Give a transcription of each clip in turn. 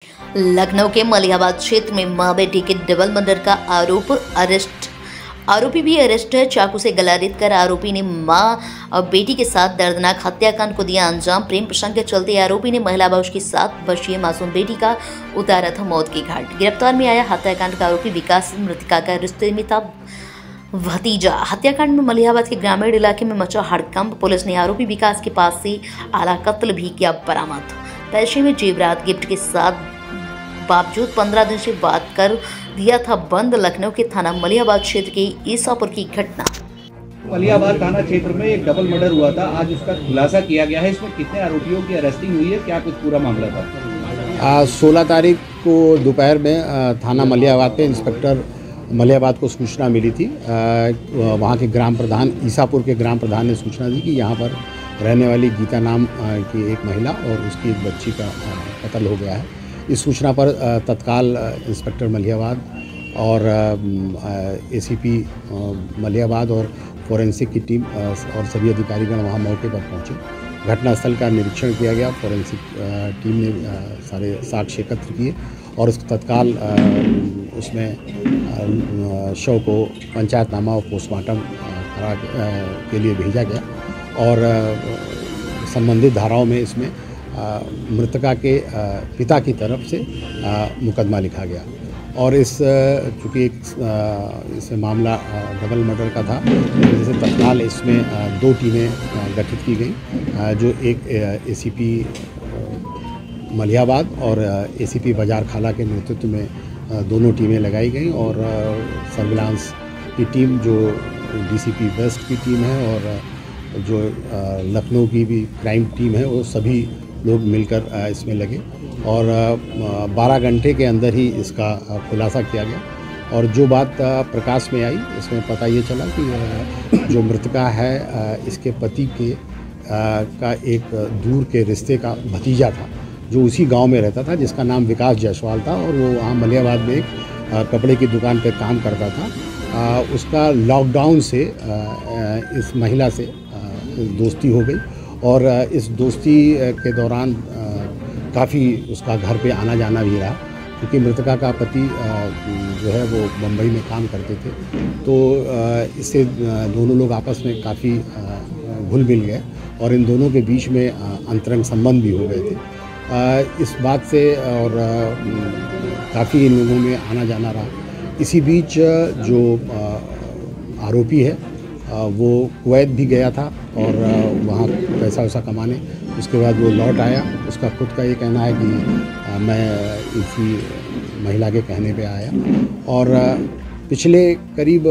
लखनऊ के मलिहाबाद क्षेत्र में मां बेटी के डबल मर्डर का आरोपी भी अरेस्ट है। चाकू से गला रेत कर आरोपी ने मां और बेटी के साथ दर्दनाक हत्याकांड को दिया अंजाम। प्रेम प्रसंग के चलते आरोपी ने महिला व उसकी 7 वर्षीय मासूम बेटी का उतारा था मौत की घाट। गिरफ्तार में आया हत्याकांड का आरोपी विकास मृतका का रिश्ते में था भतीजा। हत्याकांड में मलिहाबाद के ग्रामीण इलाके में मचा हड़कंप। पुलिस ने आरोपी विकास के पास से आला कत्ल भी किया बरामद। पैसे में जेवरात गिफ्ट के साथ बावजूद 15 दिन से बात कर दिया था बंद। लखनऊ के थाना मलिहाबाद क्षेत्र के ईसापुर की घटना। मलिहाबाद थाना क्षेत्र में एक डबल मर्डर हुआ था, आज उसका खुलासा किया गया है। इसमें कितने आरोपियों की अरेस्टिंग हुई है, क्या कुछ पूरा मामला था? 16 तारीख को दोपहर में थाना मलिहाबाद पे इंस्पेक्टर मलिहाबाद को सूचना मिली थी। वहाँ के ग्राम प्रधान, ईसापुर के ग्राम प्रधान ने सूचना दी कि यहाँ पर रहने वाली गीता नाम की एक महिला और उसकी एक बच्ची का कत्ल हो गया है। इस सूचना पर तत्काल इंस्पेक्टर मलिहाबाद और एसीपी मलिहाबाद और फोरेंसिक की टीम और सभी अधिकारीगण वहाँ मौके पर पहुँचे। घटनास्थल का निरीक्षण किया गया। फोरेंसिक टीम ने सारे साक्ष्य एकत्र किए और उस तत्काल उसमें शव को पंचायतनामा और पोस्टमार्टम के लिए भेजा गया और संबंधित धाराओं में इसमें मृतका के पिता की तरफ से मुकदमा लिखा गया। और चूँकि इस मामला डबल मर्डर का था, जैसे तत्काल इसमें 2 टीमें गठित की गई, जो एक एसीपी मलिहाबाद और एसीपी बाजार खाला के नेतृत्व में दोनों टीमें लगाई गई और सर्विलांस की टीम जो डीसीपी वेस्ट की टीम है और जो लखनऊ की भी क्राइम टीम है, वो सभी लोग मिलकर इसमें लगे और 12 घंटे के अंदर ही इसका खुलासा किया गया। और जो बात प्रकाश में आई, इसमें पता ये चला कि जो मृतका है इसके पति के का एक दूर के रिश्ते का भतीजा था, जो उसी गांव में रहता था, जिसका नाम विकास जायसवाल था और वो वहाँ मलिहाबाद में एक कपड़े की दुकान पर काम करता था। उसका लॉकडाउन से इस महिला से दोस्ती हो गई और इस दोस्ती के दौरान काफ़ी उसका घर पे आना जाना भी रहा, क्योंकि मृतका का पति जो है वो मुंबई में काम करते थे। तो इससे दोनों लोग आपस में काफ़ी घुल मिल गए और इन दोनों के बीच में अंतरंग संबंध भी हो गए थे। इस बात से और काफ़ी इन लोगों में आना जाना रहा। इसी बीच जो आरोपी है वो कुवैत भी गया था और वहाँ पैसा वैसा कमाने। उसके बाद वो लौट आया। उसका खुद का ये कहना है कि मैं इसी महिला के कहने पे आया और पिछले करीब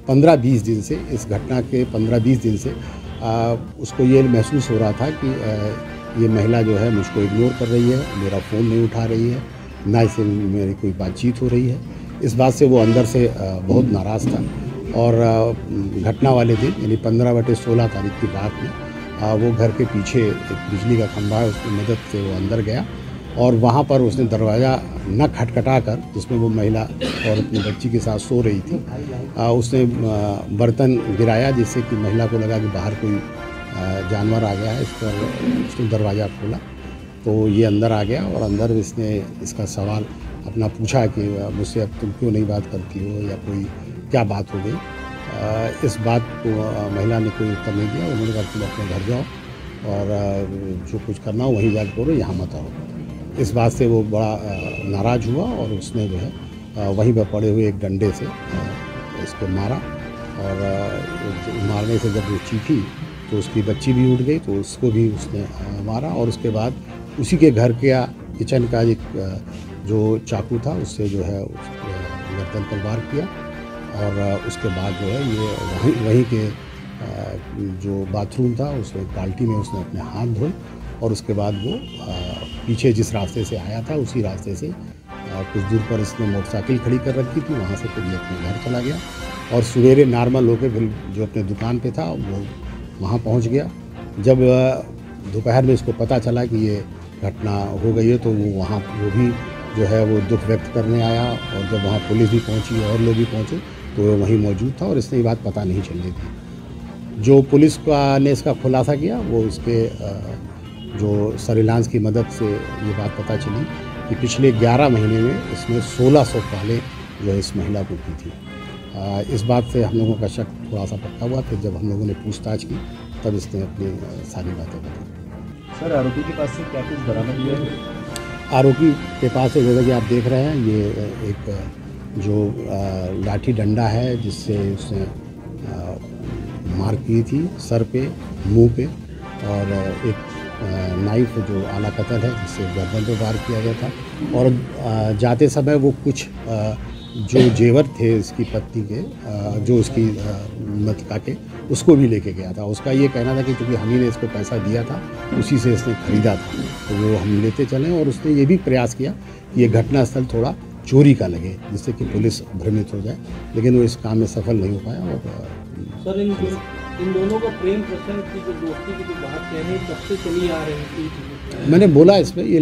15-20 दिन से, इस घटना के 15-20 दिन से उसको ये महसूस हो रहा था कि ये महिला जो है मुझको इग्नोर कर रही है, मेरा फ़ोन नहीं उठा रही है, ना इससे मेरी कोई बातचीत हो रही है। इस बात से वो अंदर से बहुत नाराज़ था और घटना वाले दिन यानी 15/16 तारीख की रात में वो घर के पीछे एक बिजली का खंभा है, उसकी मदद से वो अंदर गया और वहाँ पर उसने दरवाज़ा न खटखटा कर, जिसमें वो महिला और अपनी बच्ची के साथ सो रही थी, उसने बर्तन गिराया, जिससे कि महिला को लगा कि बाहर कोई जानवर आ गया है। इस पर उसने दरवाज़ा खोला तो ये अंदर आ गया और अंदर इसने इसका सवाल अपना पूछा कि मुझसे अब तुम क्यों नहीं बात करती हो या कोई क्या बात हो गई। इस बात को महिला ने कोई उत्तर नहीं दिया। उन्होंने कहा तुम अपने घर जाओ और जो कुछ करना हो वहीं जाकर करो, यहाँ मत आओ। इस बात से वो बड़ा नाराज़ हुआ और उसने जो है वहीं पर पड़े हुए एक डंडे से इसको मारा और मारने से जब वो चीखी तो उसकी बच्ची भी उठ गई, तो उसको भी उसने मारा और उसके बाद उसी के घर के किचन का एक जो चाकू था उससे जो है गर्दन पर वार किया और उसके बाद जो है ये वहीं के जो बाथरूम था उसमें बाल्टी में उसने अपने हाथ धोए और उसके बाद वो पीछे जिस रास्ते से आया था उसी रास्ते से कुछ दूर पर इसने मोटरसाइकिल खड़ी कर रखी थी, वहाँ से फिर ये अपने घर चला गया और सवेरे नॉर्मल होकर फिर जो अपने दुकान पे था वो वहाँ पहुँच गया। जब दोपहर में इसको पता चला कि ये घटना हो गई है तो वो भी जो है वो दुख व्यक्त करने आया और जब वहाँ पुलिस भी पहुँची और लोग भी पहुँचे तो वो वहीं मौजूद था और इसने ये बात पता नहीं चलने दी। जो पुलिस ने इसका खुलासा किया वो इसके जो सर्विलांस की मदद से ये बात पता चली कि पिछले 11 महीने में इसने 1600 कॉलें जो है इस महिला को की थी। इस बात से हम लोगों का शक थोड़ा सा पक्का हुआ। फिर जब हम लोगों ने पूछताछ की तब इसने अपनी सारी बातें बताई। सर, आरोपी के पास से क्या कुछ बरामद हुआ है? आरोपी के पास से जैसा कि आप देख रहे हैं, ये एक जो लाठी डंडा है जिससे उसने मार की थी सर पे, मुंह पे, और एक नाइफ जो आला कतल है जिससे गर्दन पे वार किया गया था। और जाते समय वो कुछ जो जेवर थे इसकी पत्नी के, जो उसकी मृतका के, उसको भी लेके गया था। उसका ये कहना था कि चूँकि हम ही ने इसको पैसा दिया था, उसी से इसने खरीदा था, तो वो हम लेते चले। और उसने ये भी प्रयास किया कि ये घटनास्थल थोड़ा चोरी का लगे जिससे कि पुलिस भ्रमित हो जाए, लेकिन वो इस काम में सफल नहीं हो पाया। और सर, इन दोनों का प्रेम प्रसंग की जो दोस्ती की जो बात कह रहे हैं, कब से चली आ रही थी? मैंने बोला इसमें ये